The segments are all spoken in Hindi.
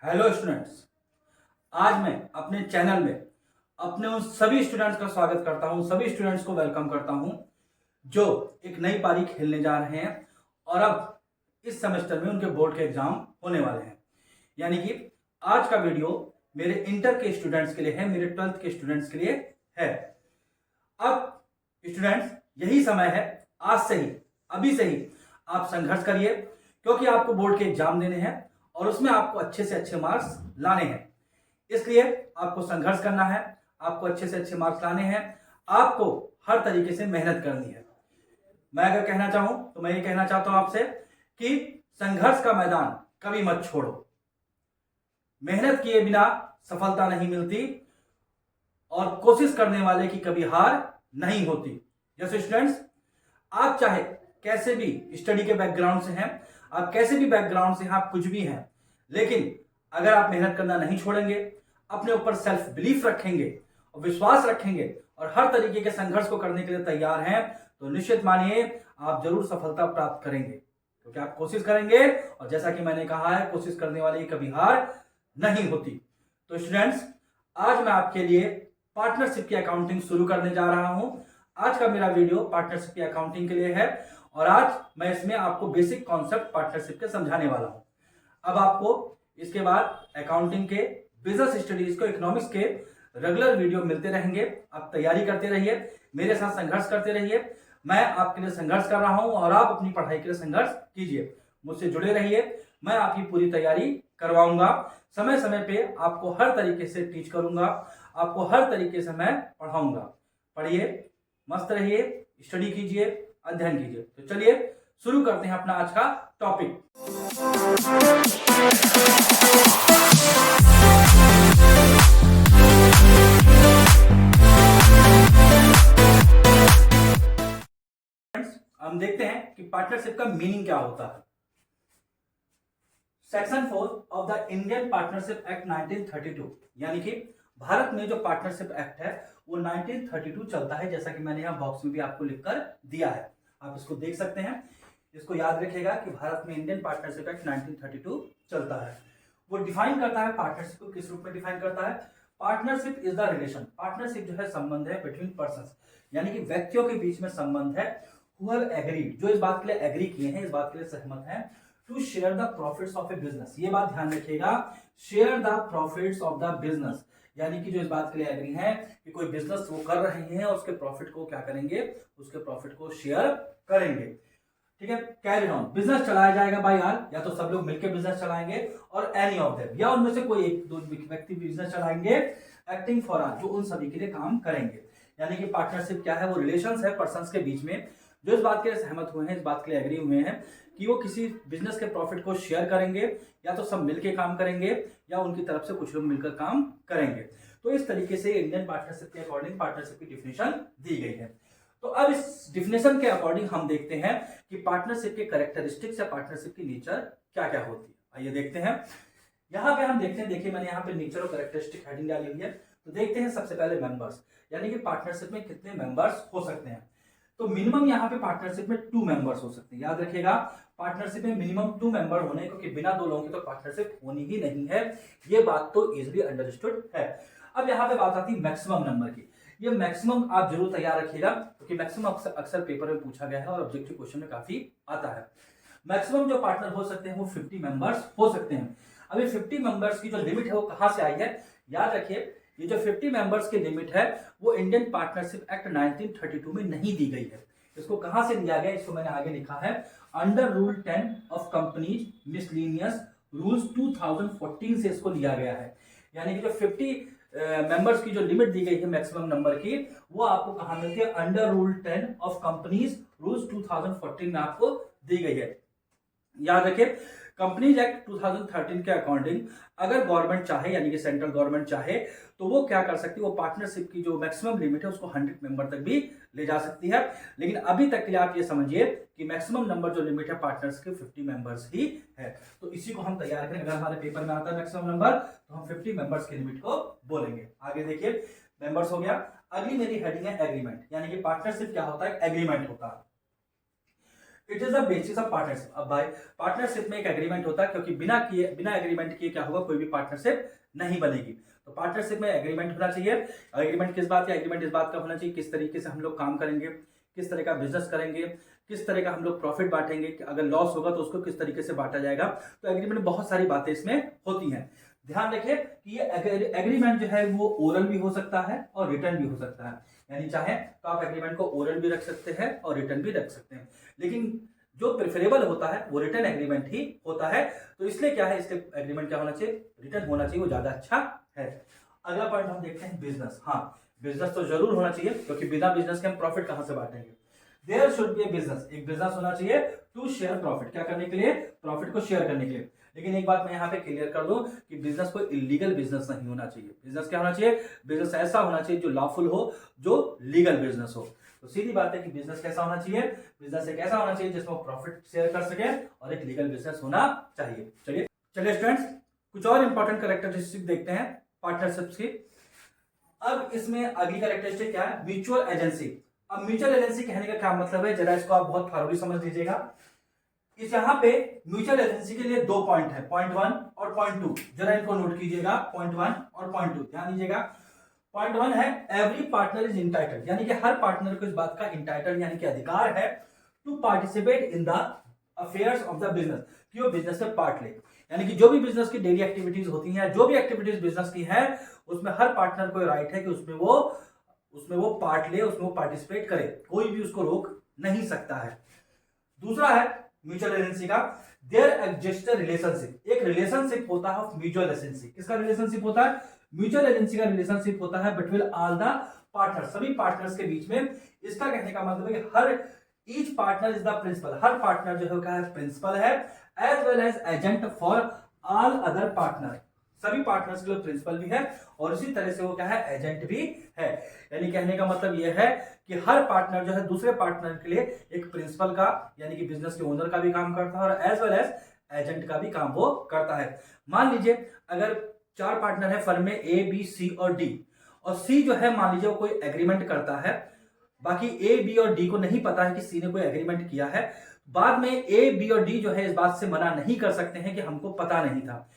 Hello students. आज मैं अपने चैनल में अपने उन सभी स्टूडेंट्स का स्वागत करता हूं, सभी स्टूडेंट्स को वेलकम करता हूं जो एक नई पारी खेलने जा रहे हैं और अब इस सेमेस्टर में उनके बोर्ड के एग्जाम होने वाले हैं। यानी कि आज का वीडियो मेरे इंटर के स्टूडेंट्स के लिए है, मेरे 12th के स्टूडेंट्स के लिए है। अब स्टूडेंट्स, यही समय है, आज से ही, अभी से ही आप संघर्ष करिए, क्योंकि आपको बोर्ड के एग्जाम देने हैं और उसमें आपको अच्छे से अच्छे मार्क्स लाने हैं। इसलिए आपको संघर्ष करना है, आपको अच्छे से अच्छे मार्क्स लाने हैं, आपको हर तरीके से मेहनत करनी है। मैं अगर कहना चाहूं तो मैं ये कहना चाहता हूं आपसे कि संघर्ष का मैदान कभी मत छोड़ो। मेहनत किए बिना सफलता नहीं मिलती और कोशिश करने वाले की कभी हार नहीं होती। जैसे स्टूडेंट्स, आप चाहे कैसे भी स्टडी के बैकग्राउंड से हैं, आप कैसे भी बैकग्राउंड से हैं, आप कुछ भी हैं, लेकिन अगर आप मेहनत करना नहीं छोड़ेंगे, अपने ऊपर सेल्फ बिलीफ रखेंगे और विश्वास रखेंगे और हर तरीके के संघर्ष को करने के लिए तैयार हैं, तो निश्चित मानिए आप जरूर सफलता प्राप्त करेंगे, क्योंकि आप कोशिश करेंगे और जैसा कि मैंने कहा है, कोशिश करने वाले की कभी हार नहीं होती। तो स्टूडेंट्स, आज मैं आपके लिए पार्टनरशिप की अकाउंटिंग शुरू करने जा रहा हूं। आज का मेरा वीडियो पार्टनरशिप की अकाउंटिंग के लिए है और आज मैं इसमें आपको बेसिक कॉन्सेप्ट पार्टनरशिप के समझाने वाला हूं। अब आपको इसके बाद अकाउंटिंग के, बिजनेस स्टडीज को, इकोनॉमिक्स के रेगुलर वीडियो मिलते रहेंगे। आप तैयारी करते रहिए, मेरे साथ संघर्ष करते रहिए। मैं आपके लिए संघर्ष कर रहा हूं और आप अपनी पढ़ाई के लिए संघर्ष कीजिए। मुझसे जुड़े रहिए, मैं आपकी पूरी तैयारी करवाऊंगा। समय समय पे आपको हर तरीके से टीच करूंगा, आपको हर तरीके से मैं पढ़ाऊंगा। पढ़िए, मस्त रहिए, स्टडी कीजिए, अध्ययन कीजिए। तो चलिए शुरू करते हैं अपना आज का टॉपिक। हम देखते हैं कि पार्टनरशिप का मीनिंग क्या होता है। Section 4 of the Indian partnership act 1932, यानी कि भारत में जो पार्टनरशिप एक्ट है वो 1932 चलता है, जैसा कि मैंने यहाँ बॉक्स में भी आपको लिखकर दिया है, आप इसको देख सकते हैं। इसको याद रखिएगा कि भारत में इंडियन पार्टनरशिप एक्ट 1932 चलता है। वो डिफाइन करता है पार्टनरशिप को, किस रूप में डिफाइन करता है। Partnership is the relation, partnership जो है संबंध है बिटवीन पर्संस, यानी कि व्यक्तियों के बीच में संबंध है, हु हैव एग्रीड, जो इस बात के लिए एग्री किए हैं, इस बात के लिए सहमत हैं, to share the profits of a business. ये बात ध्यान रखिएगा, share the profits of the business, यानी कि जो इस बात के लिए एग्री हैं कि कोई बिजनेस वो कर रहे हैं और उसके प्रॉफिट को क्या करेंगे, उसके प्रॉफिट को शेयर करेंगे। ठीक है, कैरी ऑन, बिजनेस चलाया जाएगा बाय ऑल, या तो सब लोग मिलकर बिजनेस चलाएंगे और एनी ऑफ देम, या उनमें से कोई एक दो व्यक्ति बिजनेस चलाएंगे, एक्टिंग फॉर ऑल, जो उन सभी के लिए काम करेंगे। यानी कि पार्टनरशिप क्या है, वो रिलेशंस है पर्संस के बीच में, जो इस बात के लिए सहमत हुए हैं, इस बात के लिए एग्री हुए हैं कि वो किसी बिजनेस के प्रॉफिट को शेयर करेंगे, या तो सब मिलके काम करेंगे या उनकी तरफ से कुछ लोग मिलकर काम करेंगे। तो इस तरीके से इंडियन पार्टनरशिप के अकॉर्डिंग पार्टनरशिप की डिफिनेशन दी गई है। तो अब इस डिफिनेशन के अकॉर्डिंग हम देखते हैं कि पार्टनरशिप के कैरेक्टरिस्टिक्स या पार्टनरशिप की नेचर क्या क्या होती है। आइए देखते हैं। यहाँ पे हम देखते हैं, देखिए मैंने यहाँ पे नेचर और कैरेक्टरिस्टिक हेडिंग डाली हुई है। तो देखते हैं सबसे पहले मेंबर्स, यानी कि पार्टनरशिप में कितने मेंबर्स हो सकते हैं। तो मिनिमम यहाँ पे पार्टनरशिप में 2 मेंबर्स हो सकते हैं। याद रखिएगा, पार्टनरशिप में मिनिमम 2 मेंबर होने, क्योंकि बिना 2 लोगों की तो पार्टनरशिप होनी ही नहीं है। ये बात तो इजिली अंडरस्टूड है। अब यहाँ पे बात आती है मैक्सिमम नंबर की। ये मैक्सिमम आप जरूर तैयार रखिएगा, क्योंकि मैक्सिमम अक्सर पेपर में पूछा गया है और ऑब्जेक्टिव क्वेश्चन में काफी आता है। मैक्सिमम जो पार्टनर हो सकते हैं वो 50 मेंबर्स हो सकते हैं। अब ये 50 मेंबर्स की जो लिमिट है वो कहां से आई है, याद रखिए, ये जो 50 मेंबर्स की लिमिट है वो इंडियन पार्टनरशिप एक्ट 1932 में नहीं दी गई है। इसको कहां से लिया गया, इसको मैंने आगे लिखा है, under rule 10 of companies miscellaneous rules 2014 से इसको लिया गया है। यानी कि जो 50 मेंबर्स की जो लिमिट दी गई है मैक्सिमम नंबर की, वो आपको कहां मिलती है, under rule 10 of companies rules 2014 में आपको दी गई है। याद रखिए, कंपनीज एक्ट 2013 के अकॉर्डिंग अगर गवर्नमेंट चाहे, यानी कि सेंट्रल गवर्नमेंट चाहे, तो वो क्या कर सकती है, वो पार्टनरशिप की जो मैक्सिमम लिमिट है उसको 100 मेंबर तक भी ले जा सकती है। लेकिन अभी तक के लिए आप ये समझिए कि मैक्सिमम नंबर जो लिमिट है पार्टनर्स के 50 मेंबर्स ही है। तो इसी को हम तैयार करें, अगर हमारे पेपर में आता है मैक्सिमम नंबर, तो हम 50 मेंबर्स की लिमिट को बोलेंगे। आगे देखिए, मेंबर्स हो गया। अगली मेरी हेडिंग है एग्रीमेंट, यानी कि पार्टनरशिप क्या होता है, एग्रीमेंट होता है। It is the basis of partnership. अब भाई पार्टनरशिप में एक एग्रीमेंट होता है, क्योंकि बिना एग्रीमेंट किए क्या होगा, कोई भी पार्टनरशिप नहीं बनेगी। तो पार्टनरशिप में एग्रीमेंट होना चाहिए। एग्रीमेंट किस बात का, एग्रीमेंट इस बात का होना चाहिए किस तरीके से हम लोग काम करेंगे, किस तरह का बिजनेस करेंगे, किस तरह का हम लोग प्रॉफिट बांटेंगे, अगर लॉस होगा तो उसको किस तरीके से बांटा जाएगा। तो एग्रीमेंट में बहुत सारी बातें इसमें होती हैं। ध्यान रखिए कि ये एग्रीमेंट जो है वो ओरल भी हो सकता है और रिटर्न भी हो सकता है। यानी चाहे तो आप एग्रीमेंट को ओरल भी रख सकते हैं और रिटर्न भी रख सकते हैं, लेकिन जो प्रेफरेबल होता है वो रिटर्न एग्रीमेंट ही होता है। तो इसलिए क्या है, इसलिए एग्रीमेंट क्या होना चाहिए, रिटर्न होना चाहिए, वो ज्यादा अच्छा है। अगला पॉइंट हम देखते हैं बिजनेस। हाँ, बिजनेस तो जरूर होना चाहिए, क्योंकि बिना बिजनेस के हम प्रॉफिट कहां से बांटेंगे। There should be a business, एक बिजनेस होना चाहिए टू शेयर प्रॉफिट, क्या करने के लिए, प्रॉफिट को शेयर करने के लिए। लेकिन एक बात मैं यहाँ पे क्लियर कर दूं कि बिजनेस कोई इलीगल बिजनेस नहीं होना चाहिए। बिजनेस क्या होना चाहिए, बिजनेस ऐसा होना चाहिए जो लॉफुल हो, जो लीगल बिजनेस हो। तो सीधी बात है कि बिजनेस कैसा होना चाहिए, बिजनेस एक ऐसा होना चाहिए जिसमें प्रॉफिट शेयर कर सके और एक लीगल बिजनेस होना चाहिए। चलिए स्टूडेंट्स, कुछ और इंपॉर्टेंट कैरेक्टरिस्टिक देखते हैं पार्टनरशिप्स की। अब इसमें अगली कैरेक्टरिस्टिक क्या है, म्यूचुअल एजेंसी। अब म्यूचुअल एजेंसी कहने का क्या मतलब है, जरा इसको आप बहुत थॉरोली समझ लीजिएगा। इस यहाँ पे म्यूचुअल एजेंसी के लिए 2 पॉइंट है, पॉइंट 1 और पॉइंट 2। जरा इनको नोट कीजिएगा, पॉइंट 1 और पॉइंट 2, ध्यान दीजिएगा। पॉइंट 1 है एवरी पार्टनर इज इंटाइटल्ड, यानी कि हर पार्टनर को इस बात का इंटाइटल यानी कि अधिकार है to participate in the affairs of the business, कि वो बिजनेस में पार्ट ले। यानी कि जो भी बिजनेस की डेली एक्टिविटीज होती हैं, जो भी एक्टिविटीज बिजनेस की है, उसमें हर पार्टनर को राइट है कि उसमें वो पार्ट ले, उसमें वो पार्टिसिपेट करे, कोई भी उसको रोक नहीं सकता है। दूसरा है म्यूचुअल एजेंसी का, देयर एग्जिस्ट रिलेशनशिप, एक रिलेशनशिप होता है म्यूचुअल एजेंसी। किसका रिलेशनशिप होता है, म्यूचुअल एजेंसी का रिलेशनशिप होता है बिटवीन ऑल द पार्टनर, सभी पार्टनर्स के बीच में। इसका कहने का मतलब है कि हर each partner is the principal, हर पार्टनर जो है प्रिंसिपल है, as well as agent for all other partner, सभी पार्टनर्स के लिए प्रिंसिपल भी है और इसी तरह से वो क्या है, एजेंट भी है। यानी कहने का मतलब यह है कि हर पार्टनर जो है दूसरे पार्टनर के लिए एक प्रिंसिपल का यानी कि बिजनेस के ओनर का भी काम करता है और एज वेल एज एजेंट का भी काम वो करता है। मान लीजिए अगर 4 पार्टनर है फर्म में, ए बी सी और डी, और सी जो है मान लीजिए वो कोई एग्रीमेंट करता है, बाकी ए बी और डी को नहीं पता है कि सी ने कोई एग्रीमेंट किया है। बाद में ए बी और डी जो है इस बात से मना नहीं कर सकते हैं कि हमको पता नहीं था।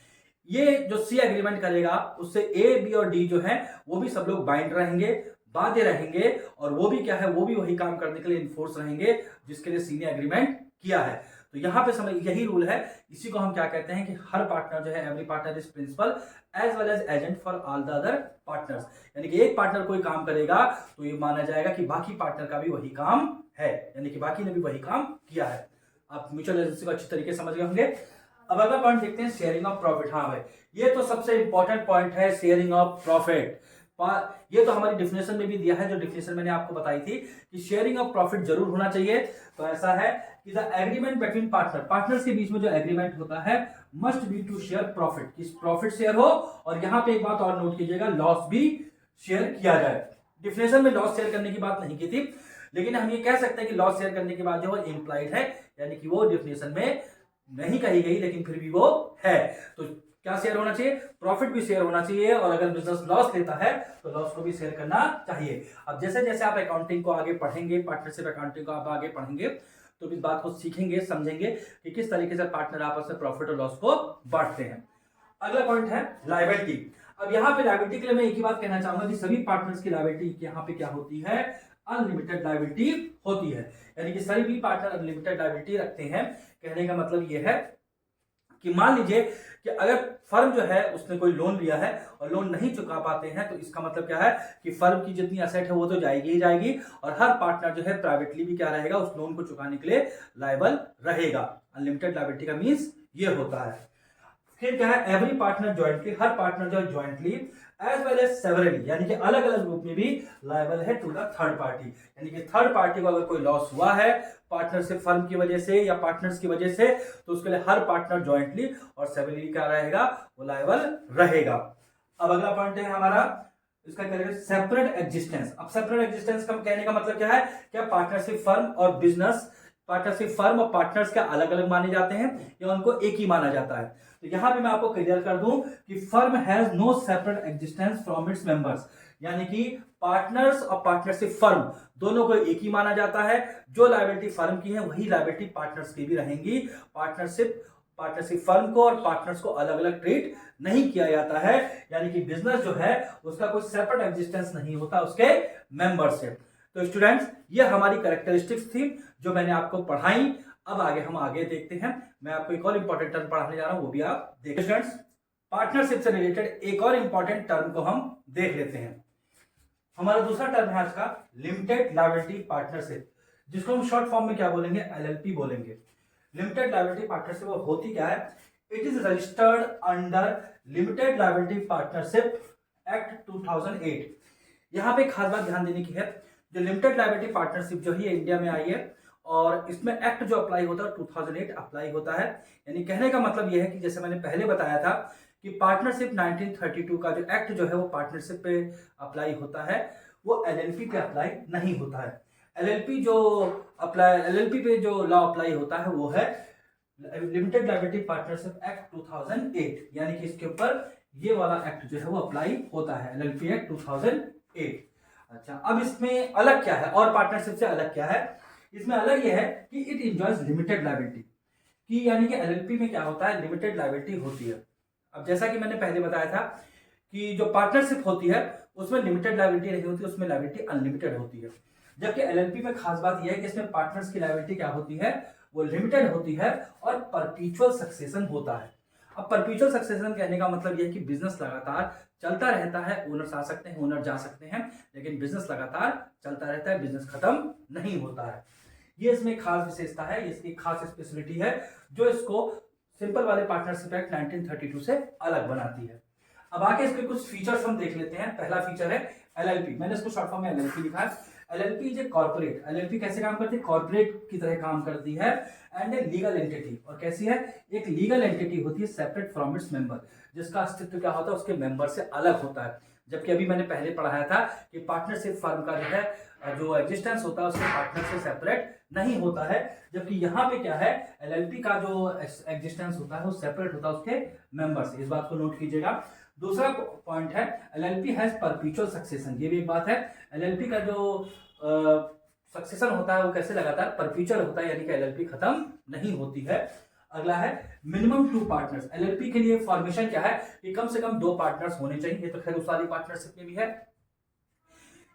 ये जो सी एग्रीमेंट करेगा उससे ए बी और डी जो है वो भी सब लोग बाइंड रहेंगे, बाध्य रहेंगे, और वो भी क्या है, वो भी वही काम करने के लिए इन्फोर्स रहेंगे जिसके लिए सी ने एग्रीमेंट किया है। तो यहां पे समझ, यही रूल है, इसी को हम क्या कहते हैं कि हर पार्टनर जो है, every partner is principal as well as agent for all the other partners. यानी कि एक पार्टनर कोई काम करेगा तो ये माना जाएगा कि बाकी पार्टनर का भी वही काम है, यानी कि बाकी ने भी वही काम किया है। आप म्यूचुअल एजेंसी को अच्छी तरीके से समझ गए होंगे। अब अगला पॉइंट देखते हैं, शेयरिंग ऑफ प्रॉफिट। हाँ भाई, ये तो सबसे इंपॉर्टेंट पॉइंट है, शेयरिंग ऑफ प्रॉफिट। ये तो हमारी डिफिनेशन में भी दिया है, जो डिफिनेशन मैंने आपको बताई थी कि शेयरिंग ऑफ प्रॉफिट जरूर होना चाहिए। तो ऐसा है कि द एग्रीमेंट बिटवीन पार्टनर्स के बीच में जो एग्रीमेंट होता है must be to share profit, कि प्रॉफिट शेयर हो, और यहां पे एक बात और नोट कीजिएगा, लॉस भी शेयर किया जाए। डिफिनेशन में लॉस शेयर करने की बात नहीं की थी, लेकिन हम ये कह सकते हैं कि लॉस शेयर करने की बात जो है इंप्लाइड है, यानी कि वो डिफिनेशन में नहीं कही गई लेकिन फिर भी वो है। तो क्या शेयर होना चाहिए, प्रॉफिट भी शेयर होना चाहिए, और अगर बिजनेस लॉस लेता है तो लॉस को भी शेयर करना चाहिए। अब जैसे जैसे आप अकाउंटिंग को आगे पढ़ेंगे, पार्टनरशिप अकाउंटिंग को आप आगे पढ़ेंगे, तो इस बात को सीखेंगे, समझेंगे कि किस तरीके से पार्टनर आपस में प्रॉफिट और लॉस को बांटते हैं। अगला पॉइंट है लायबिलिटी। अब यहाँ पे लायबिलिटी के लिए मैं एक ही बात कहना चाहूंगा कि सभी पार्टनर्स की लायबिलिटी यहाँ पे क्या होती है, अनलिमिटेड लायबिलिटी होती है। यानी कि सभी पार्टनर अनलिमिटेड लायबिलिटी रखते हैं। कहने का मतलब यह है कि मान लीजिए कि अगर फर्म जो है उसने कोई लोन लिया है और लोन नहीं चुका पाते हैं, तो इसका मतलब क्या है कि फर्म की जितनी एसेट है वो तो जाएगी ही जाएगी, और हर पार्टनर जो है प्राइवेटली भी क्या रहेगा, उस लोन को चुकाने के लिए लायबल रहेगा। अनलिमिटेड लायबिलिटी का मीन्स ये होता है। फिर क्या है, एवरी पार्टनर ज्वाइंटली, हर पार्टनर जो है jointly as well as severally, यानी कि अलग अलग रूप में भी लायबल है टू द थर्ड पार्टी। यानी कि थर्ड पार्टी को अगर कोई लॉस हुआ है पार्टनरशिप फर्म की वजह से या पार्टनर्स की वजह से, तो उसके लिए हर पार्टनर ज्वाइंटली और सेवरली क्या रहेगा, वो लायबल रहेगा। अब अगला पॉइंट है हमारा, इसका करेंगे सेपरेट एग्जिस्टेंस। अब सेपरेट एग्जिस्टेंस का कहने का मतलब क्या है, क्या पार्टनरशिप फर्म और बिजनेस पार्टनरशिप फर्म और पार्टनर्स क्या अलग अलग माने जाते हैं या उनको एक ही माना जाता है? तो यहां पे मैं आपको क्लियर कर दूं कि firm has no separate existence from its members, यानी कि पार्टनर्स और पार्टनरशिप फर्म दोनों को एक ही माना जाता है। जो लायबिलिटी फर्म की है वही लायबिलिटी पार्टनर्स की भी रहेंगी। पार्टनरशिप फर्म को और पार्टनर्स को अलग अलग ट्रीट नहीं किया जाता है, यानी कि बिजनेस जो है उसका कोई सेपरेट एग्जिस्टेंस नहीं होता उसके मेंबर से। तो स्टूडेंट्स, ये हमारी कैरेक्टरिस्टिक्स थी जो मैंने आपको पढ़ाई। अब हम आगे देखते हैं। मैं आपको एक और इंपॉर्टेंट टर्म पढ़ाने जा रहा हूं, वो भी आप देखिए। स्टूडेंट्स, पार्टनरशिप से रिलेटेड एक और इंपॉर्टेंट टर्म को हम देख लेते हैं। हमारा दूसरा टर्म है आज का लिमिटेड लायबिलिटी पार्टनरशिप, जिसको हम शॉर्ट फॉर्म में क्या बोलेंगे, एलएलपी बोलेंगे। लिमिटेड लायबिलिटी पार्टनरशिप होती क्या है? It is registered under limited liability partnership act 2008। यहां पे खास बात ध्यान देने की है, जो लिमिटेड लायबिलिटी पार्टनरशिप जो है इंडिया में आई है और इसमें एक्ट जो अप्लाई होता है 2008 अप्लाई होता है। यानी कहने का मतलब यह है कि जैसे मैंने पहले बताया था कि पार्टनरशिप 1932 का जो एक्ट जो है वो पार्टनरशिप पे अप्लाई होता है, वो एलएलपी पे अप्लाई नहीं होता है। एलएलपी पे जो लॉ अप्लाई होता है वो है लिमिटेड लायबिलिटी पार्टनरशिप एक्ट 2008, यानी कि इसके ऊपर ये वाला एक्ट जो है वो अप्लाई होता है, एलएलपी एक्ट 2008। अच्छा, अब इसमें अलग क्या है और पार्टनरशिप से अलग क्या है? इसमें अलग यह है कि इट एंजॉयज लिमिटेड लायबिलिटी की, यानी कि एलएलपी में क्या होता है, लिमिटेड लायबिलिटी होती है। अब जैसा कि मैंने पहले बताया था कि जो पार्टनरशिप होती है उसमें लिमिटेड लायबिलिटी नहीं होती, उसमें लायबिलिटी अनलिमिटेड होती है। जबकि एलएलपी में खास बात यह है कि इसमें पार्टनर्स की लायबिलिटी क्या होती है, वो लिमिटेड होती है और परपीचुअल सक्सेशन होता है। अब परपीचुअल सक्सेशन कहने का मतलब यह है कि बिजनेस लगातार चलता रहता है, ओनर्स आ सकते हैं, ओनर जा सकते हैं, लेकिन बिजनेस लगातार चलता रहता है, बिजनेस खत्म नहीं होता है। ये इसमें खास विशेषता है, इसकी खास स्पेशलिटी है जो इसको सिंपल वाले पार्टनरशिप एक्ट 1932 से अलग बनाती है। अब आके इसके कुछ फीचर्स हम देख लेते हैं। पहला फीचर है एलएलपी, मैंने इसको शॉर्ट फॉर्म में एलएलपी लिखा है। LLP is a corporate. LLP कैसे काम करती है? कॉर्पोरेट की तरह काम करती है एंड ए लीगल एंटिटी। और कैसी है? एक लीगल एंटिटी होती है सेपरेट फ्रॉम इट्स मेंबर, जिसका अस्तित्व क्या होता है, उसके मेंबर से अलग होता है। जबकि अभी मैंने पहले पढ़ाया था कि पार्टनरशिप फर्म का जो है जो एग्जिस्टेंस होता है उसके पार्टनर से सेपरेट नहीं होता है। जबकि यहाँ पे क्या है, एलएलपी का जो एग्जिस्टेंस होता है वो सेपरेट होता है उसके मेंबर से। इस बात को नोट कीजिएगा। दूसरा पॉइंट है एलएलपी हैज परपीचुअल सक्सेशन। ये भी एक बात है, एलएलपी का जो सक्सेशन होता है वो कैसे लगातार परपीचुअल होता है, यानी कि एलएलपी खत्म नहीं होती है। अगला है मिनिमम 2 पार्टनर्स। एलएलपी के लिए फॉर्मेशन क्या है कि कम से कम 2 पार्टनर्स होने चाहिए। ये तो खैर उस वाली पार्टनरशिप में भी है,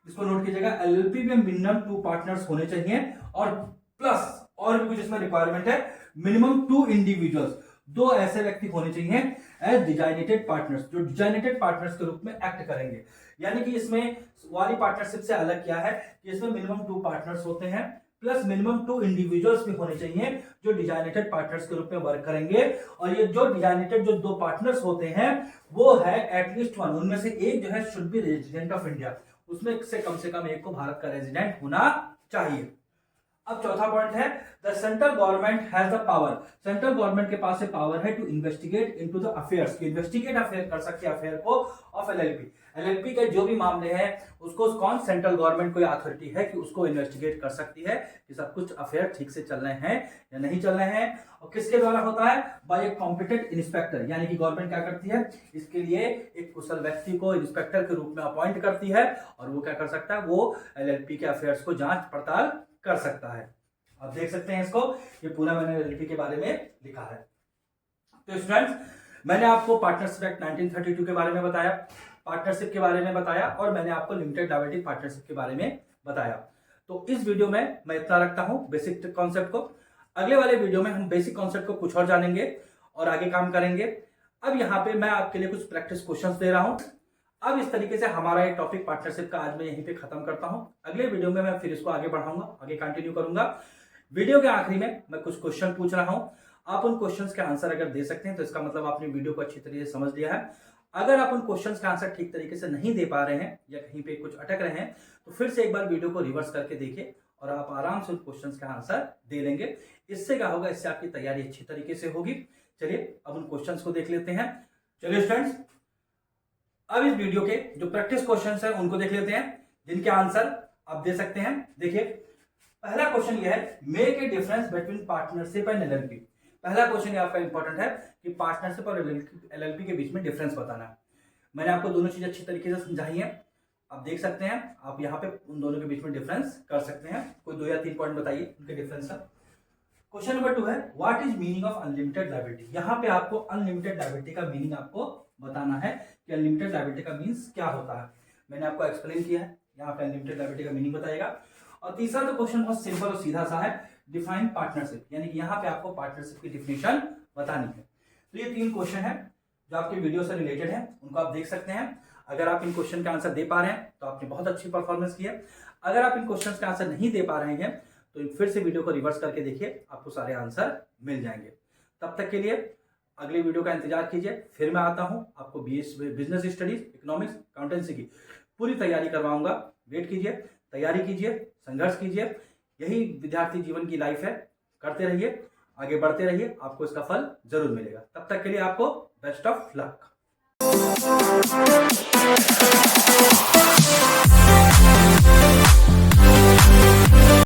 इसको नोट कीजिएगा। एलएलपी में मिनिमम 2 पार्टनर्स होने चाहिए और प्लस और भी कुछ इसमें रिक्वायरमेंट है, मिनिमम 2 इंडिविजुअल्स, 2 ऐसे व्यक्ति होने चाहिए एज डिजाइनेटेड पार्टनर्स, जो डिजाइनेटेड पार्टनर्स के रूप में एक्ट करेंगे। यानी कि इसमें वाली पार्टनरशिप से अलग क्या है कि इसमें मिनिमम 2 पार्टनर्स होते हैं प्लस मिनिमम 2 इंडिविजुअल्स भी होने चाहिए जो डिजाइनेटेड पार्टनर्स के रूप में वर्क करेंगे। और ये जो डिजाइनेटेड जो 2 पार्टनर्स होते हैं वो है एटलीस्ट 1, उनमें से एक जो है should be resident of India, उसमें से कम एक को भारत का रेजिडेंट होना चाहिए। अब चौथा पॉइंट है the central government has the power. Central government के पास से पावर है to investigate into the affairs, investigate affair कर सकती है अफेयर को ऑफ एलएलपी। एलएलपी के जो भी मामले हैं उसको कौन, सेंट्रल गवर्नमेंट को अथॉरिटी है कि उसको इन्वेस्टिगेट कर सकती है कि सब कुछ अफेयर ठीक से चल रहे हैं या नहीं चल रहे हैं। और किसके द्वारा होता है? बाय ए कॉम्पिटेंट इंस्पेक्टर, यानी कि गवर्नमेंट क्या करती है, इसके लिए एक कुशल व्यक्ति को इंस्पेक्टर के रूप में अपॉइंट करती है और वो क्या कर सकता है, वो एलएलपी के अफेयर्स को जांच पड़ताल कर सकता है। आप देख सकते हैं इसको, ये पूरा मैंने एलएलपी के बारे में लिखा है। तो स्टूडेंट्स, मैंने आपको पार्टनरशिप एक्ट 1932 के बारे में बताया, पार्टनरशिप के बारे में बताया और मैंने आपको लिमिटेड लायबिलिटी पार्टनरशिप के बारे में बताया। तो इस वीडियो में मैं इतना रखता हूं बेसिक कॉन्सेप्ट को। अगले वाले वीडियो में हम बेसिक कॉन्सेप्ट को कुछ और जानेंगे और आगे काम करेंगे। अब यहाँ पे मैं आपके लिए कुछ प्रैक्टिस क्वेश्चंस दे रहा हूं। अब इस तरीके से हमारा ये टॉपिक पार्टनरशिप का आज मैं यहीं पे खत्म करता हूं। अगले वीडियो में मैं फिर इसको आगे बढ़ाऊंगा, आगे कंटिन्यू करूंगा। वीडियो के आखिरी में मैं कुछ क्वेश्चन पूछ रहा हूं, आप उन क्वेश्चंस के आंसर अगर दे सकते हैं तो इसका मतलब आपने वीडियो को अच्छी तरीके से समझ लिया है। अगर आप उन क्वेश्चंस का आंसर ठीक तरीके से नहीं दे पा रहे हैं या कहीं पे कुछ अटक रहे हैं तो फिर से एक बार वीडियो को रिवर्स करके देखिए और आप आराम से उन क्वेश्चंस का आंसर दे लेंगे। इससे क्या होगा, इससे आपकी तैयारी अच्छी तरीके से होगी। चलिए अब उन क्वेश्चंस को देख लेते हैं। चलिए स्टूडेंट्स, अब इस वीडियो के जो प्रैक्टिस क्वेश्चंस हैं उनको देख लेते हैं जिनके आंसर आप दे सकते हैं। देखिए, पहला क्वेश्चन यह है, make a difference between partnership and LLP. पहला क्वेश्चन ये आपका इंपॉर्टेंट है कि पार्टनरशिप और एलएलपी के बीच में डिफरेंस बताना है। मैंने आपको दोनों चीजें अच्छी तरीके से समझाई है, आप देख सकते हैं, आप यहाँ पे उन दोनों के बीच में डिफरेंस कर सकते हैं। कोई 2 या 3 पॉइंट बताइए उनके डिफरेंस का। क्वेश्चन नंबर 2 है, what is meaning of unlimited liability. यहाँ पे आपको अनलिमिटेड लायबिलिटी का मीनिंग आपको बताना है कि अनलिमिटेड लायबिलिटी का मीन्स क्या होता है। मैंने आपको एक्सप्लेन किया है, यहाँ पे अनलिमिटेड लायबिलिटी का मीनिंग बताएगा। और तीसरा तो क्वेश्चन बहुत सिंपल और सीधा सा है, डिफाइन पार्टनरशिप, यानी कि यहाँ पे आपको पार्टनरशिप की डिफिनेशन बतानी है। तो ये 3 क्वेश्चन है जो आपके वीडियो से रिलेटेड है, उनको आप देख सकते हैं। अगर आप इन क्वेश्चन के आंसर दे पा रहे हैं तो आपने बहुत अच्छी परफॉर्मेंस की है। अगर आप इन क्वेश्चन के आंसर नहीं दे पा रहे हैं तो फिर से वीडियो को रिवर्स करके देखिए, आपको सारे आंसर मिल जाएंगे। तब तक के लिए अगले वीडियो का इंतजार कीजिए, फिर मैं आता हूं आपको बिजनेस स्टडीज, इकोनॉमिक्स, अकाउंटेंसी की पूरी तैयारी करवाऊंगा। वेट कीजिए, तैयारी कीजिए, संघर्ष कीजिए, यही विद्यार्थी जीवन की लाइफ है। करते रहिए, आगे बढ़ते रहिए, आपको इसका फल जरूर मिलेगा। तब तक के लिए आपको बेस्ट ऑफ लक।